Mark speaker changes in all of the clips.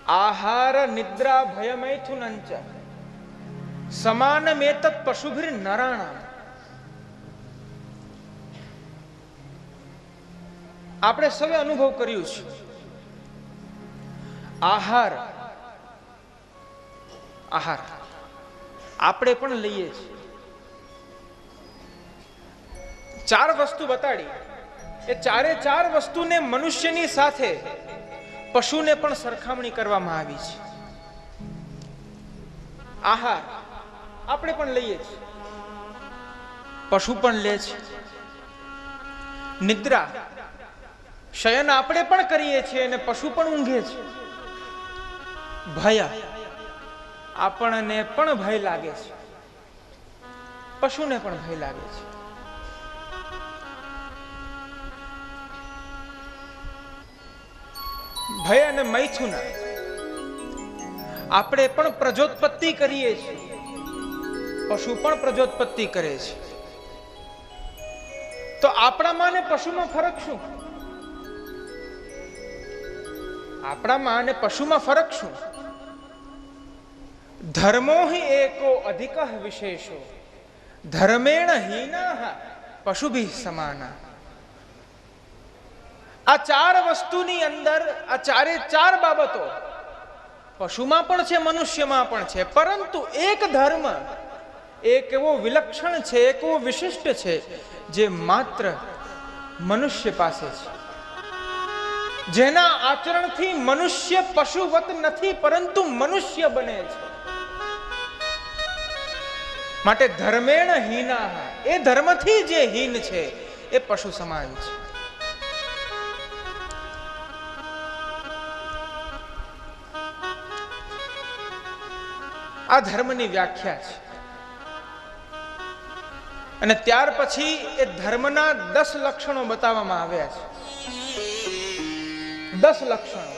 Speaker 1: આહાર નિદ્રા ભયમૈથુનંચ સમાનમેતત પશુભિર નરાણામ. આપણે સૌએ અનુભવ કર્યું છે. આહાર આપણે પણ લઈએ છીએ. 4 વસ્તુ બતાડી. એ 4 વસ્તુને મનુષ્યની સાથે પશુને પણ સરખામણી કરવામાં આવી છે. આહાર આપણે પણ લઈએ છીએ, પશુ પણ લે છે. નિદ્રા શયન આપણે પણ કરીએ છીએ અને પશુ પણ ઊંઘે છે. ભય આપણને પણ ભય લાગે છે, પશુને પણ ભય લાગે છે. ભય અને મૈથુન આપણે પણ પ્રજોત્પત્તિ કરીએ છીએ, પશુ પણ પ્રજોત્પત્તિ કરે છે. તો આપણામાં અને પશુમાં ફરક શું? આપણામાં અને પશુમાં ફરક શું? ધર્મો હિ એકો અધિક વિશેષો ધર્મેણ હીના પશુભિ સમાના. આ 4 વસ્તુની અંદર આ 4 બાબતો પશુમાં પણ છે, મનુષ્યમાં પણ છે. પરંતુ એક ધર્મ એક એવો વિલક્ષણ છે, એક એવો વિશિષ્ટ છે જે માત્ર મનુષ્ય પાસે છે, જેના આચરણથી મનુષ્ય પશુવત નથી પરંતુ મનુષ્ય બને છે. માટે ધર્મેણ હીના, એ ધર્મથી જે હીન છે એ પશુ સમાન છે. આ ધર્મની વ્યાખ્યા છે. અને ત્યાર પછી એ ધર્મના 10 લક્ષણો બતાવવામાં આવ્યા છે. 10 લક્ષણો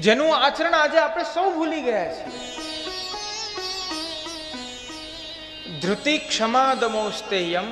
Speaker 1: જેનું આચરણ આજે આપણે સૌ ભૂલી ગયા છીએ. ધૃતિ ક્ષમા દમોસ્તેયમ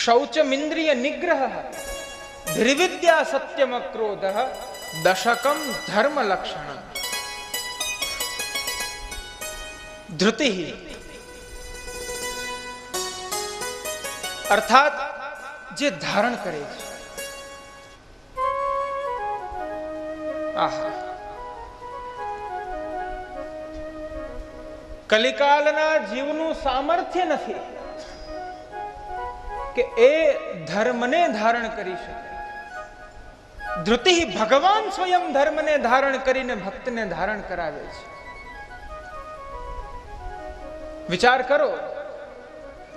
Speaker 1: શૌચમિન્દ્રિય નિગ્રહ ધ્રિવિદ્યા સત્યમ ક્રોધ દશકમ ધર્મ લક્ષણ. ધૃતિ અર્થાત જે ધારણ કરે છે. આહા, કલિકાલના જીવનું સામર્થ્ય નથી કે એ ધર્મને ધારણ કરી શકે. ધૃતિ ભગવાન સ્વયં ધર્મને ધારણ કરીને ભક્તને ધારણ કરાવે છે. વિચાર કરો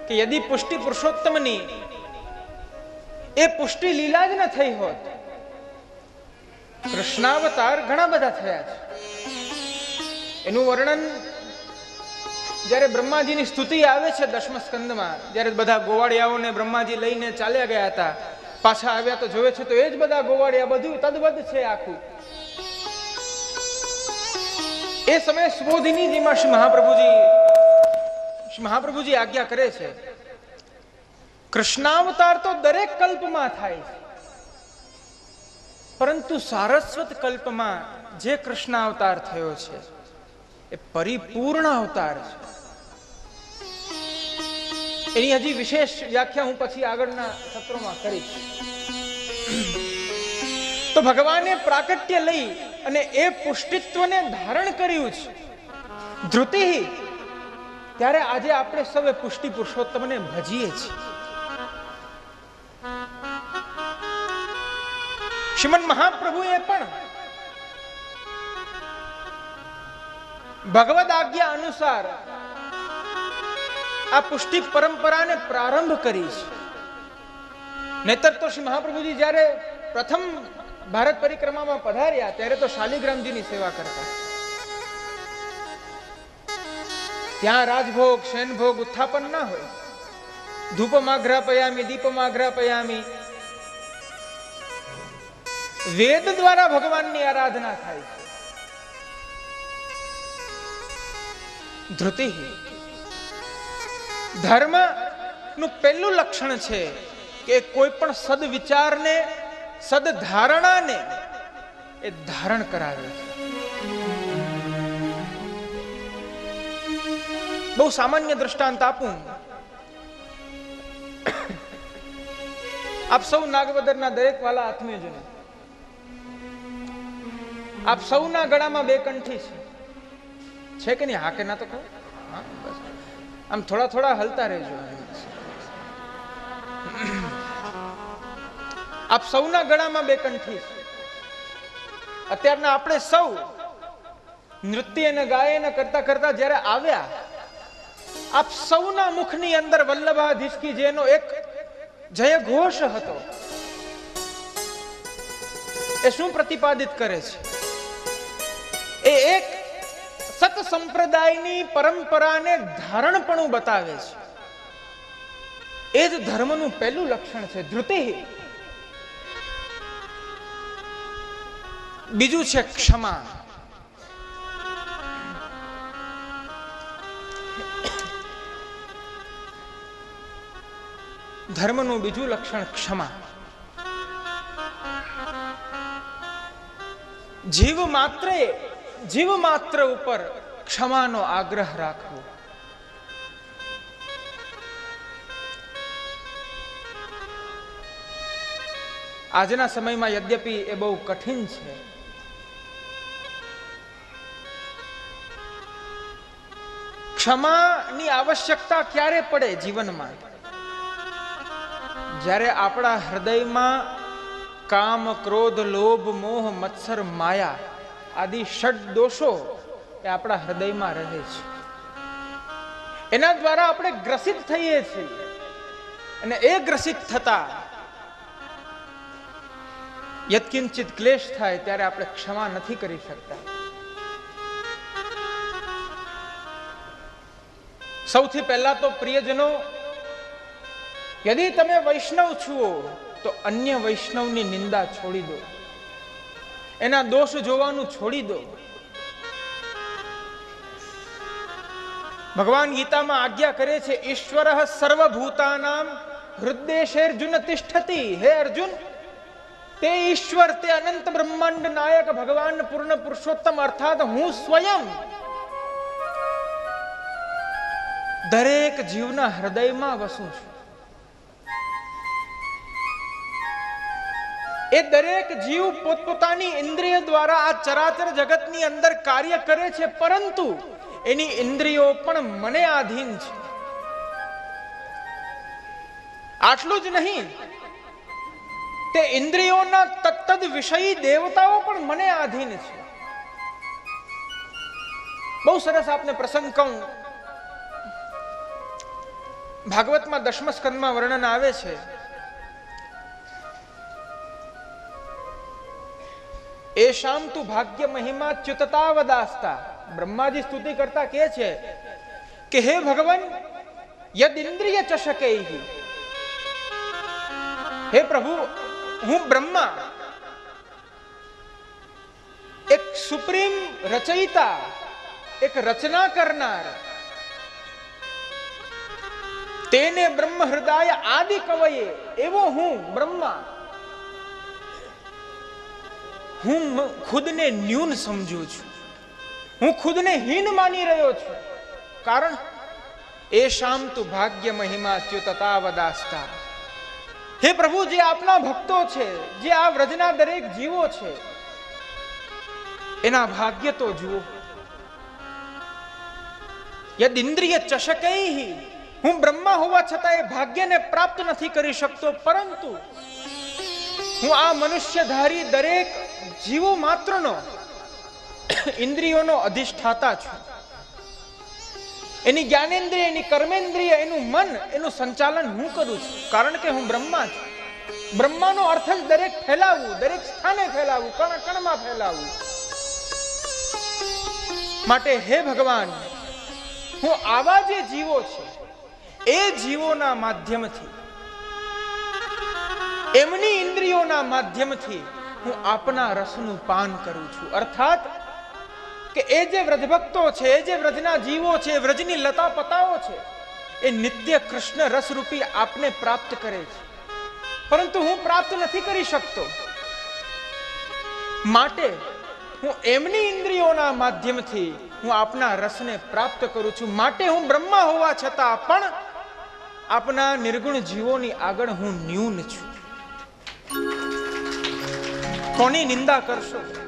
Speaker 1: કે યદિ પુષ્ટિ પુરુષોત્તમની એ પુષ્ટિ લીલા જ ન થઈ હોત, કૃષ્ણાવતાર ઘણા બધા થયા છે. એનું વર્ણન જ્યારે બ્રહ્માજીની સ્તુતિ આવે છે 10મ સ્કંદમાં, જ્યારે બધા ગોવાળિયાઓને બ્રહ્માજી લઈને ચાલ્યા ગયા હતા, પાછા આવ્યા તો જોવે છે તો એ જ બધા ગોવાળિયા, બધું તદ્વદ છે આખું. એ સમયે સુબોધિનીજીમાં શ્રી મહાપ્રભુજી આજ્ઞા કરે છે, કૃષ્ણાવતાર તો દરેક કલ્પમાં થાય છે, પરંતુ સારસ્વત કલ્પમાં જે કૃષ્ણાવતાર થયો છે એ પરિપૂર્ણ અવતાર છે. એની હજી વિશેષ વ્યાખ્યા હું પછી આગળના સત્રોમાં કરીશ. તો ભગવાને પ્રાકટ્ય લઈ અને એ પુષ્ટિત્વને ધારણ કર્યું છે ધૃતિ. ત્યારે આજે આપણે સૌ પુષ્ટિ પુરુષોત્તમને ભજીએ છીએ. શ્રીમદ મહાપ્રભુએ પણ ભગવદ આજ્ઞા અનુસાર આ પુષ્ટિ પરંપરાને પ્રારંભ કરી છે. નહીતર તો શ્રી મહાપ્રભુજી જ્યારે પ્રથમ ભારત પરિક્રમામાં પધાર્યા ત્યારે તો શાલિગ્રામજીની સેવા કરતા. ત્યાં રાજભોગ શયનભોગ ઉત્થાપન ના હોય. ધૂપમાઘ્રાપયામી દીપમાઘ્રાપયામી, વેદ દ્વારા ભગવાનની આરાધના થાય છે. ધૃતિ ધર્મ નું પહેલું લક્ષણ છે કે કોઈ પણ સદવિચારને સદધારણાને એ ધારણ કરાવે છે. બહુ સામાન્ય દ્રષ્ટાંત આપું. આપ સૌ નાગવદરના દરેક વાલા આત્મીયજનો, આપ સૌના ગળામાં બે કંઠી છે કે નહીં? હા કે ના તો કહો. આમ થોડા થોડા હલતા રહેજો. આપ સૌના ગળામાં બે કંઠી છે. અત્યારના આપણે સૌ નૃત્ય અને ગાયન કરતા કરતા જ્યારે આવ્યા, આપ સૌના મુખની અંદર વલ્લભાધીશકી જેનો એક જય ઘોષ હતો. એ શું પ્રતિપાદિત કરે છે? એ એક સત સંપ્રદાયની પરંપરાને ધારણપણું બતાવે છે. એ જ ધર્મનું પહેલું લક્ષણ છે, ધૃતિ. બીજું છે ક્ષમા. ધર્મનું બીજું લક્ષણ ક્ષમા. જીવ માત્ર ઉપર ક્ષમાનો આગ્રહ રાખવો. આજના સમયમાં યદ્યપિ એ બહુ કઠિન છે. ક્ષમાની આવશ્યકતા ક્યારે પડે જીવનમાં? જ્યારે આપણા હૃદયમાં કામ, ક્રોધ, લોભ, મોહ, મત્સર, માયા આદિ ષડ દોષો એ આપણા હૃદયમાં રહે છે. એના દ્વારા આપણે ગ્રસિત થઈએ છીએ. અને એ ગ્રસિત થતા યત્કિંચિત ક્લેશ થાય ત્યારે આપણે ક્ષમા નથી કરી શકતા. સૌથી પહેલા તો પ્રિયજનો, યદિ તમે વૈષ્ણવ છો તો અન્ય વૈષ્ણવની નિંદા છોડી દો, એના દોષ જોવાનું છોડી દો. ભગવાન ગીતામાં આજ્ઞા કરે છે, ઈશ્વરઃ સર્વભૂતાનાં હૃદ્દેશેર્જુન તિષ્ઠતિ. હે અર્જુન, તે ઈશ્વર, તે અનંત બ્રહ્માંડ નાયક ભગવાન પૂર્ણ પુરુષોત્તમ અર્થાત હું સ્વયં દરેક જીવના હૃદયમાં વસું છું. એ દરેક જીવ પોતપોતાની ઇન્દ્રિય દ્વારા આ ચરાચર જગતની અંદર કાર્ય કરે છે, પરંતુ એની ઇન્દ્રિયો પણ મને આધીન છે. આટલું જ નહીં, તે ઇન્દ્રિયોના તત્તદ વિષયી દેવતાઓ પણ મને આધીન છે. બહુ સરસ આપને પ્રસંગ કહું. ભાગવતમાં 10મ સ્કંદમાં વર્ણન આવે છે. એશામ તુ ભાગ્ય મહિમા ચ્યુતતાવદાસ્તા. બ્રહ્માજી સ્તુતિ કરતા કહે છે કે હે ભગવાન, યદ ઇન્દ્રિય ચશકૈહિ. હે પ્રભુ, હું બ્રહ્મા, એક સુપ્રીમ રચયિતા, એક રચના કરનાર, તેને બ્રહ્મ હૃદય આદિ કવયે એવો હું બ્રહ્મા, હું ખુદને ન્યૂન સમજું છું. હું ખુદને હીન માની રહ્યો છું. કારણ એશામ તુ ભાગ્ય મહિમા ચ્યુતતાવદાસ્તા. હે પ્રભુ, જે આપના ભક્તો છે, જે આ વ્રજના દરેક જીવો છે, એના ભાગ્ય તો જુઓ. યદ ઇન્દ્રિય ચશકૈહિ. હું બ્રહ્મા હોવા છતાં એ ભાગ્યને પ્રાપ્ત નથી કરી શકતો, પરંતુ હું આ મનુષ્યધારી દરેક જીવો માત્રનો ઇન્દ્રિયોનો અધિષ્ઠાતા છું. એની જ્ઞાનેન્દ્રિય, એની કર્મેન્દ્રિય, એનું મન, એનું સંચાલન હું કરું છું, કારણ કે હું બ્રહ્મા છું. બ્રહ્માનો અર્થ જ દરેક ફેલાવવું, દરેક સ્થાને ફેલાવવું, કણ કણમાં ફેલાવવું. માટે હે ભગવાન, હું આવા જે જીવો છે એ જીવોના માધ્યમથી, એમની ઇન્દ્રિયોના માધ્યમથી હું આપના રસનું પાન કરું છું. અર્થાત કે એ જે વ્રજભક્તો છે, એ જે વ્રજના જીવો છે, વ્રજની લતા પતાઓ છે, એ નિત્ય કૃષ્ણ રસરૂપી આપને પ્રાપ્ત કરે છે, પરંતુ હું પ્રાપ્ત નથી કરી શકતો. માટે હું એમની ઇન્દ્રિયોના માધ્યમથી હું આપના રસને પ્રાપ્ત કરું છું. માટે હું બ્રહ્મા હોવા છતાં પણ આપના નિર્ગુણ જીવોની આગળ હું ન્યૂન છું. કોની નિંદા કરશો?